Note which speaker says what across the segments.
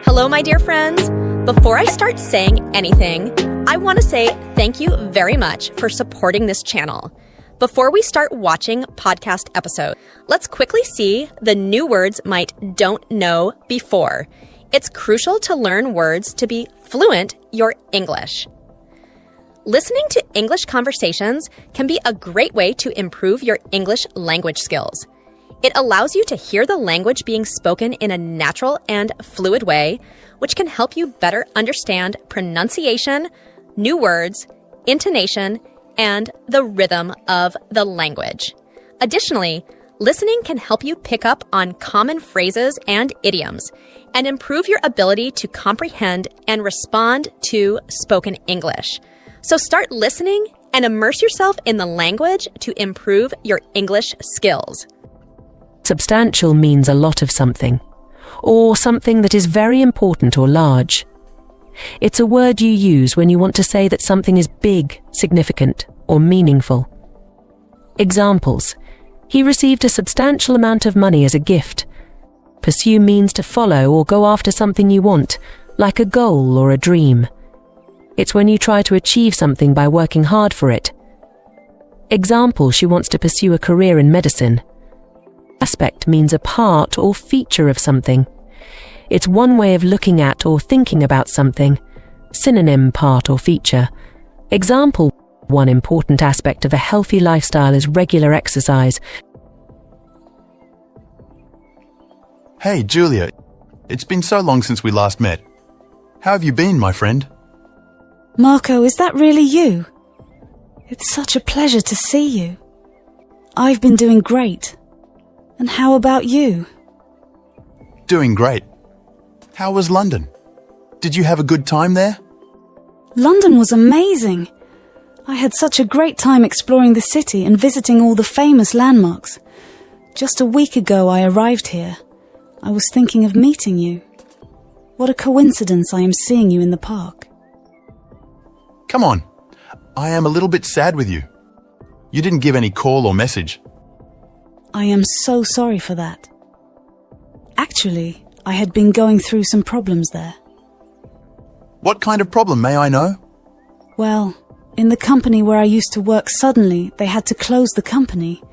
Speaker 1: Hello, my dear friends. Before I start saying anything, I want to say thank you very much for supporting this channel. Before we start watching podcast episodes, let's quickly see the new words might don't know before. It's crucial to learn words to be fluent your English. Listening to English conversations can be a great way to improve your English language skills. It allows you to hear the language being spoken in a natural and fluid way, which can help you better understand pronunciation, new words, intonation, and the rhythm of the language. Additionally, listening can help you pick up on common phrases and idioms and improve your ability to comprehend and respond to spoken English. So start listening and immerse yourself in the language to improve your English skills.
Speaker 2: Substantial means a lot of something, or something that is very important or large. It's a word you use when you want to say that something is big, significant, or meaningful. Examples: he received a substantial amount of money as a gift. Pursue means to follow or go after something you want, like a goal or a dream. It's when you try to achieve something by working hard for it. Example: she wants to pursue a career in medicine. Aspect means a part or feature of something. It's one way of looking at or thinking about something. Synonym: part or feature. Example: one important aspect of a healthy lifestyle is regular exercise.
Speaker 3: Hey, Julia. It's been so long since we last met. How have you been, my friend?
Speaker 4: Marco, is that really you? It's such a pleasure to see you. I've been doing great. And how about you?
Speaker 3: Doing great. How was London? Did you have a good time there?
Speaker 4: London was amazing. I had such a great time exploring the city and visiting all the famous landmarks. Just a week ago I arrived here. I was thinking of meeting you. What a coincidence I am seeing you in the park.
Speaker 3: Come on. I am a little bit sad with you. You didn't give any call or message.
Speaker 4: I am so sorry for that. Actually, I had been going through some problems there.
Speaker 3: What kind of problem, may I know?
Speaker 4: Well, in the company where I used to work, suddenly they had to close the company.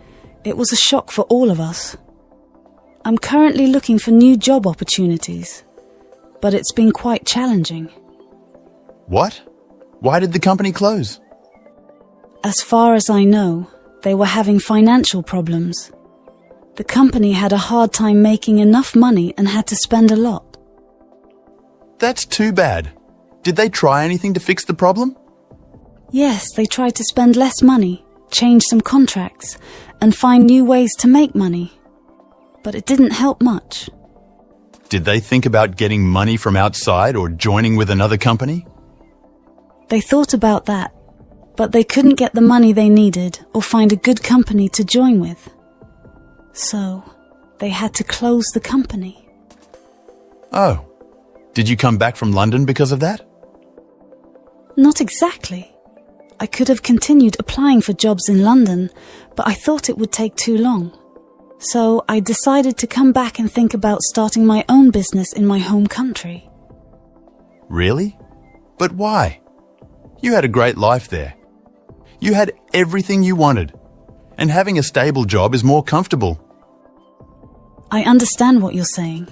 Speaker 4: It was a shock for all of us. I'm currently looking for new job opportunities, but it's been quite challenging.
Speaker 3: What? Why did the company close?
Speaker 4: As far as I know, they were having financial problems. The company had a hard time making enough money and had to spend a lot.
Speaker 3: That's too bad. Did they try anything to fix the problem?
Speaker 4: Yes, they tried to spend less money, change some contracts, and find new ways to make money. But it didn't help much.
Speaker 3: Did they think about getting money from outside or joining with another company?
Speaker 4: They thought about that, but they couldn't get the money they needed or find a good company to join with. So, they had to close the company.
Speaker 3: Oh. Did you come back from London because of that?
Speaker 4: Not exactly. I could have continued applying for jobs in London, but I thought it would take too long. So, I decided to come back and think about starting my own business in my home country.
Speaker 3: Really? But why? You had a great life there. You had everything you wanted. And having a stable job is more comfortable.
Speaker 4: I understand what you're saying.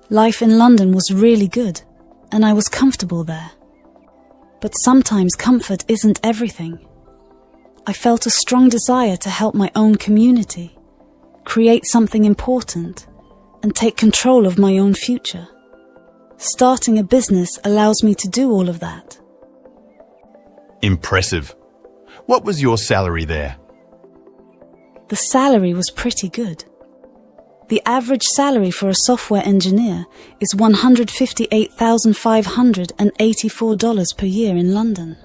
Speaker 4: Life in London was really good, and I was comfortable there. But sometimes comfort isn't everything. I felt a strong desire to help my own community, create something important, and take control of my own future. Starting a business allows me to do all of that.
Speaker 3: Impressive. What was your salary there?
Speaker 4: The salary was pretty good. The average salary for a software engineer is $158,584 per year in London.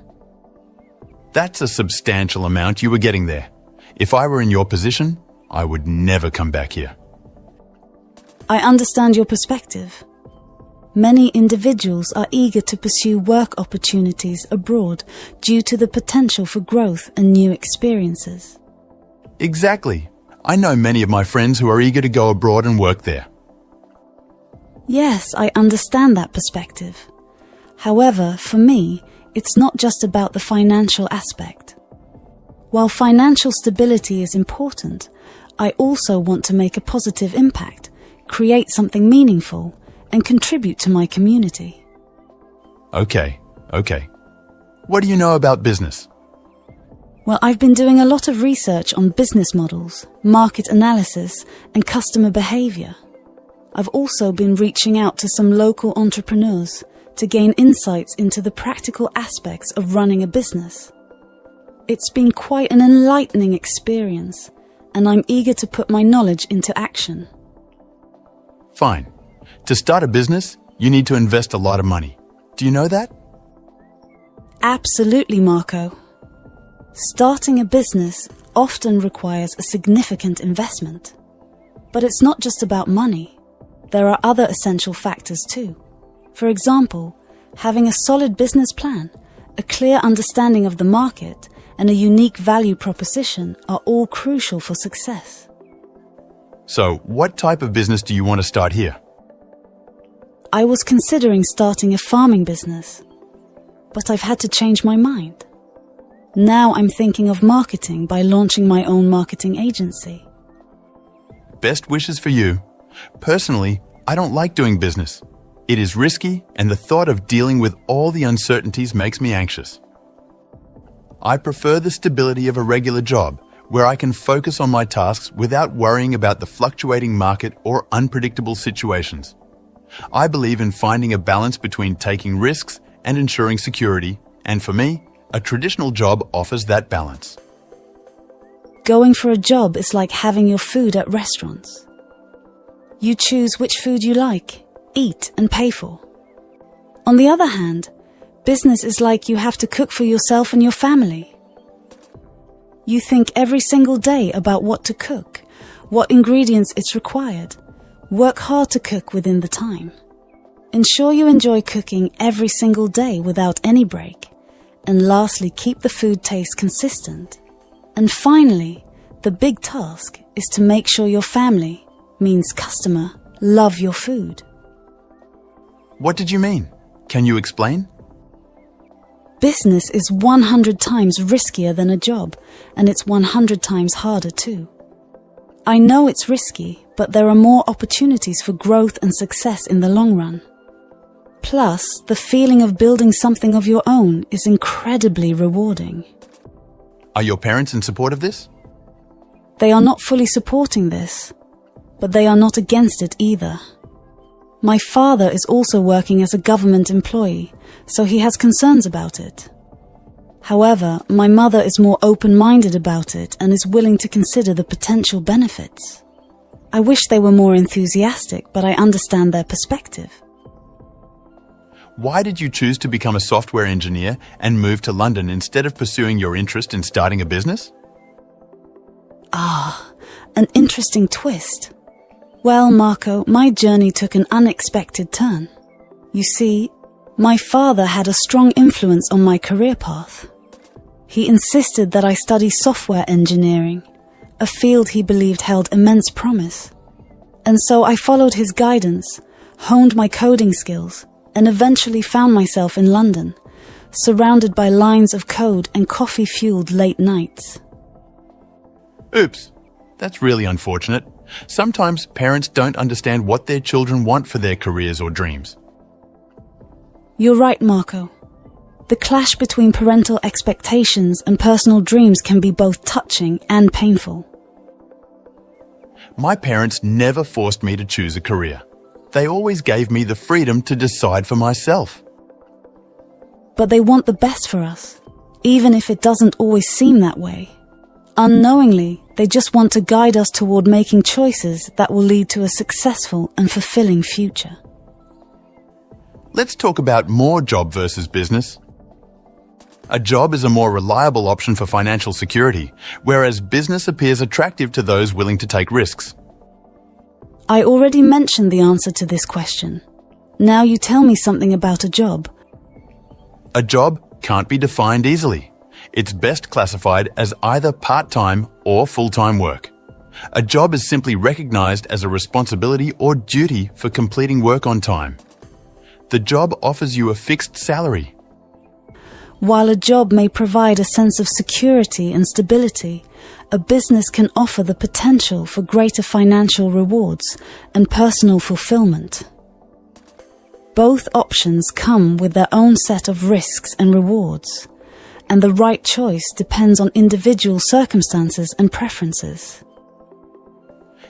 Speaker 3: That's a substantial amount you were getting there. If I were in your position, I would never come back here.
Speaker 4: I understand your perspective. Many individuals are eager to pursue work opportunities abroad due to the potential for growth and new experiences.
Speaker 3: Exactly. I know many of my friends who are eager to go abroad and work there.
Speaker 4: Yes, I understand that perspective. However, for me, it's not just about the financial aspect. While financial stability is important, I also want to make a positive impact, create something meaningful, and contribute to my community.
Speaker 3: Okay. What do you know about business?
Speaker 4: Well, I've been doing a lot of research on business models, market analysis, and customer behavior. I've also been reaching out to some local entrepreneurs to gain insights into the practical aspects of running a business. It's been quite an enlightening experience, and I'm eager to put my knowledge into action.
Speaker 3: Fine. To start a business, you need to invest a lot of money. Do you know that?
Speaker 4: Absolutely, Marco. Starting a business often requires a significant investment. But it's not just about money. There are other essential factors too. For example, having a solid business plan, a clear understanding of the market, and a unique value proposition are all crucial for success.
Speaker 3: So, what type of business do you want to start here?
Speaker 4: I was considering starting a farming business, but I've had to change my mind. Now I'm thinking of marketing by launching my own marketing agency.
Speaker 3: Best wishes for you. Personally, I don't like doing business. It is risky, and the thought of dealing with all the uncertainties makes me anxious. I prefer the stability of a regular job, where I can focus on my tasks without worrying about the fluctuating market or unpredictable situations. I believe in finding a balance between taking risks and ensuring security, and for me, a traditional job offers that balance.
Speaker 4: Going for a job is like having your food at restaurants. You choose which food you like, eat, and pay for. On the other hand, business is like you have to cook for yourself and your family. You think every single day about what to cook, what ingredients it's required. Work hard to cook within the time. Ensure you enjoy cooking every single day without any break. And lastly, keep the food taste consistent. And finally, the big task is to make sure your family, means customer, love your food.
Speaker 3: What did you mean? Can you explain?
Speaker 4: Business is 100 times riskier than a job, and it's 100 times harder too. I know it's risky, but there are more opportunities for growth and success in the long run. Plus, the feeling of building something of your own is incredibly rewarding.
Speaker 3: Are your parents in support of this?
Speaker 4: They are not fully supporting this, but they are not against it either. My father is also working as a government employee, so he has concerns about it. However, my mother is more open-minded about it and is willing to consider the potential benefits. I wish they were more enthusiastic, but I understand their perspective.
Speaker 3: Why did you choose to become a software engineer and move to London instead of pursuing your interest in starting a business?
Speaker 4: An interesting twist. Well, Marco, my journey took an unexpected turn. You see, my father had a strong influence on my career path. He insisted that I study software engineering, a field he believed held immense promise. And so I followed his guidance, honed my coding skills, and eventually found myself in London, surrounded by lines of code and coffee-fueled late nights.
Speaker 3: Oops, that's really unfortunate. Sometimes parents don't understand what their children want for their careers or dreams.
Speaker 4: You're right, Marco. The clash between parental expectations and personal dreams can be both touching and painful.
Speaker 3: My parents never forced me to choose a career. They always gave me the freedom to decide for myself.
Speaker 4: But they want the best for us, even if it doesn't always seem that way. Unknowingly, they just want to guide us toward making choices that will lead to a successful and fulfilling future.
Speaker 3: Let's talk about more job versus business. A job is a more reliable option for financial security, whereas business appears attractive to those willing to take risks.
Speaker 4: I already mentioned the answer to this question. Now you tell me something about a job.
Speaker 3: A job can't be defined easily. It's best classified as either part-time or full-time work. A job is simply recognized as a responsibility or duty for completing work on time. The job offers you a fixed salary.
Speaker 4: While a job may provide a sense of security and stability, a business can offer the potential for greater financial rewards and personal fulfillment. Both options come with their own set of risks and rewards, and the right choice depends on individual circumstances and preferences.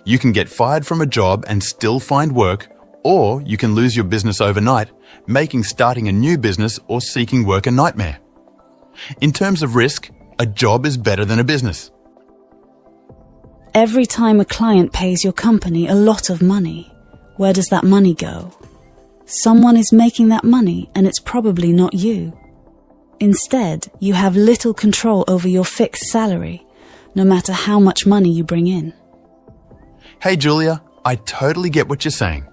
Speaker 3: You can get fired from a job and still find work, or you can lose your business overnight, making starting a new business or seeking work a nightmare. In terms of risk, a job is better than a business.
Speaker 4: Every time a client pays your company a lot of money, where does that money go? Someone is making that money, and it's probably not you. Instead, you have little control over your fixed salary, no matter how much money you bring in.
Speaker 3: Hey Julia, I totally get what you're saying.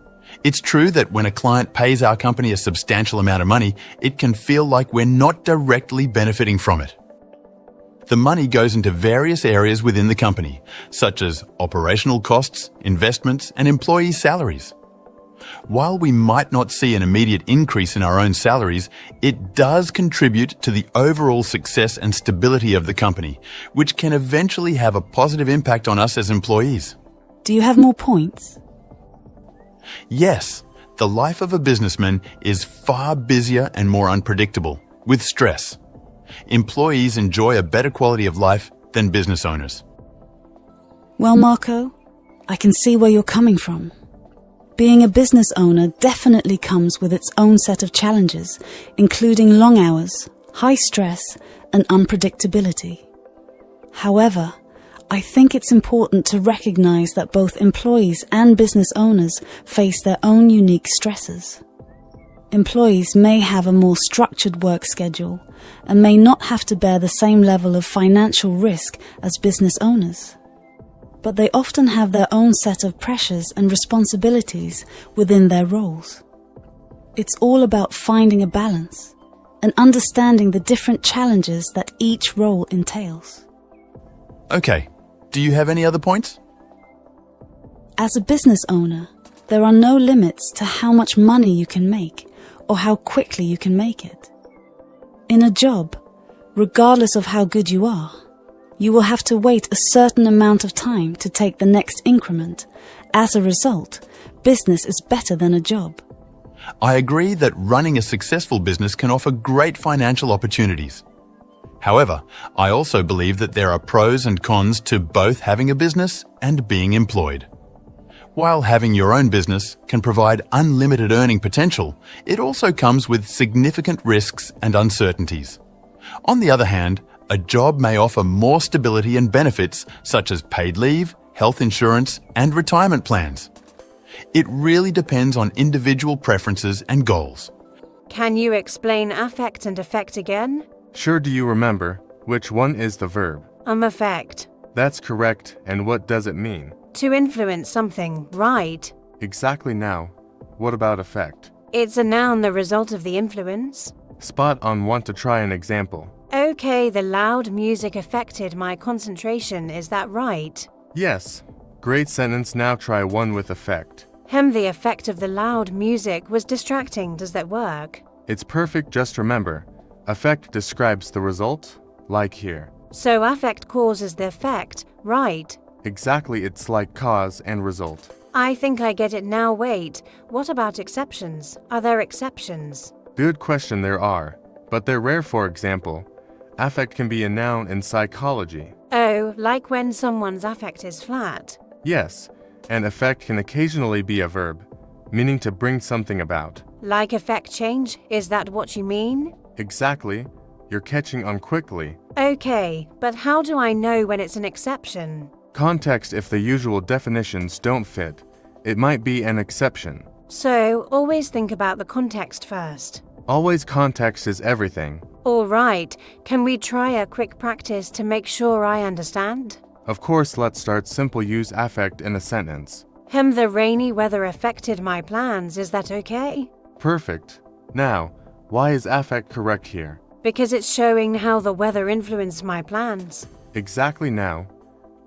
Speaker 3: It's true that when a client pays our company a substantial amount of money, it can feel like we're not directly benefiting from it. The money goes into various areas within the company, such as operational costs, investments, and employee salaries. While we might not see an immediate increase in our own salaries, it does contribute to the overall success and stability of the company, which can eventually have a positive impact on us as employees.
Speaker 4: Do you have more points?
Speaker 3: Yes, the life of a businessman is far busier and more unpredictable, with stress. Employees enjoy a better quality of life than business owners.
Speaker 4: Well, Marco, I can see where you're coming from. Being a business owner definitely comes with its own set of challenges, including long hours, high stress, and unpredictability. However, I think it's important to recognize that both employees and business owners face their own unique stresses. Employees may have a more structured work schedule and may not have to bear the same level of financial risk as business owners. But they often have their own set of pressures and responsibilities within their roles. It's all about finding a balance and understanding the different challenges that each role entails.
Speaker 3: Okay, do you have any other points?
Speaker 4: As a business owner, there are no limits to how much money you can make or how quickly you can make it. In a job, regardless of how good you are, you will have to wait a certain amount of time to take the next increment. As a result, business is better than a job.
Speaker 3: I agree that running a successful business can offer great financial opportunities. However, I also believe that there are pros and cons to both having a business and being employed. While having your own business can provide unlimited earning potential, it also comes with significant risks and uncertainties. On the other hand, a job may offer more stability and benefits such as paid leave, health insurance, and retirement plans. It really depends on individual preferences and goals.
Speaker 5: Can you explain affect and effect again?
Speaker 6: Sure, do you remember? Which one is the verb?
Speaker 5: Affect.
Speaker 6: That's correct, and what does it mean?
Speaker 5: To influence something, right?
Speaker 6: Exactly now. What about effect?
Speaker 5: It's a noun, the result of the influence.
Speaker 6: Spot on. Want to try an example?
Speaker 5: Okay, the loud music affected my concentration, is that right?
Speaker 6: Yes. Great sentence, now try one with effect.
Speaker 5: The effect of the loud music was distracting, does that work?
Speaker 6: It's perfect, just remember. Effect describes the result, like here.
Speaker 5: So affect causes the effect, right?
Speaker 6: Exactly, it's like cause and result.
Speaker 5: I think I get it now. Wait, what about exceptions? Are there exceptions?
Speaker 6: Good question, there are. But they're rare. For example, affect can be a noun in psychology.
Speaker 5: Oh, like when someone's affect is flat.
Speaker 6: Yes, and effect can occasionally be a verb, meaning to bring something about.
Speaker 5: Like effect change, is that what you mean?
Speaker 6: Exactly. You're catching on quickly.
Speaker 5: Okay, but how do I know when it's an exception?
Speaker 6: Context. If the usual definitions don't fit, it might be an exception.
Speaker 5: So, always think about the context first.
Speaker 6: Always, context is everything.
Speaker 5: All right, can we try a quick practice to make sure I understand?
Speaker 6: Of course, let's start simple. Use affect in a sentence.
Speaker 5: The rainy weather affected my plans, is that okay?
Speaker 6: Perfect. Now, why is affect correct here?
Speaker 5: Because it's showing how the weather influenced my plans.
Speaker 6: Exactly. Now,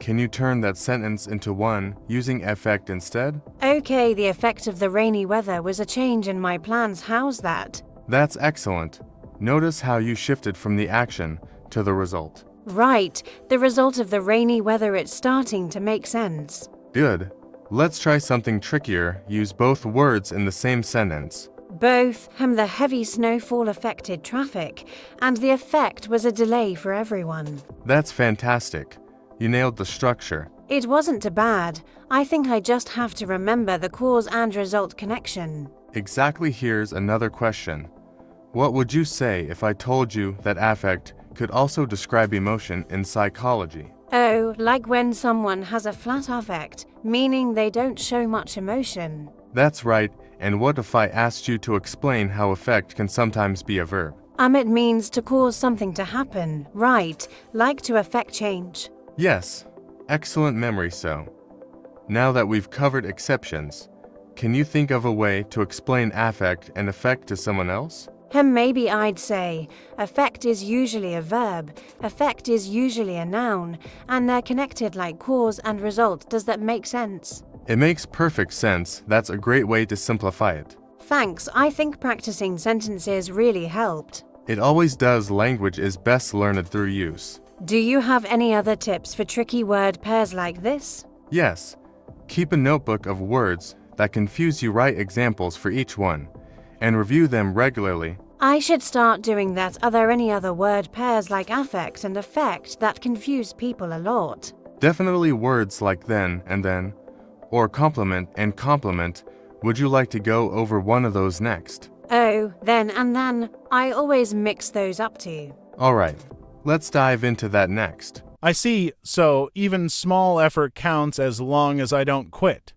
Speaker 6: Can you turn that sentence into one using affect instead?
Speaker 5: Okay, the effect of the rainy weather was a change in my plans. How's that?
Speaker 6: That's excellent. Notice how you shifted from the action to the result.
Speaker 5: Right, the result of the rainy weather. It's starting to make sense.
Speaker 6: Good. Let's try something trickier. Use both words in the same sentence.
Speaker 5: Both, the heavy snowfall affected traffic, and the effect was a delay for everyone.
Speaker 6: That's fantastic. You nailed the structure.
Speaker 5: It wasn't too bad. I think I just have to remember the cause and result connection.
Speaker 6: Exactly. Here's another question. What would you say if I told you that affect could also describe emotion in psychology?
Speaker 5: Oh, like when someone has a flat affect, meaning they don't show much emotion.
Speaker 6: That's right. And what if I asked you to explain how affect can sometimes be a verb?
Speaker 5: It means to cause something to happen, right, like to affect change.
Speaker 6: Yes. Excellent memory. So, now that we've covered exceptions, can you think of a way to explain affect and effect to someone else?
Speaker 5: Maybe I'd say, affect is usually a verb, effect is usually a noun, and they're connected like cause and result. Does that make sense?
Speaker 6: It makes perfect sense. That's a great way to simplify it.
Speaker 5: Thanks, I think practicing sentences really helped.
Speaker 6: It always does. Language is best learned through use.
Speaker 5: Do you have any other tips for tricky word pairs like this?
Speaker 6: Yes. Keep a notebook of words that confuse you. Write examples for each one, and review them regularly.
Speaker 5: I should start doing that. Are there any other word pairs like affect and effect that confuse people a lot?
Speaker 6: Definitely words like then and then, or complement and complement. Would you like to go over one of those next?
Speaker 5: Oh, then and then. I always mix those up too.
Speaker 6: All right, let's dive into that next.
Speaker 7: I see, so even small effort counts as long as I don't quit.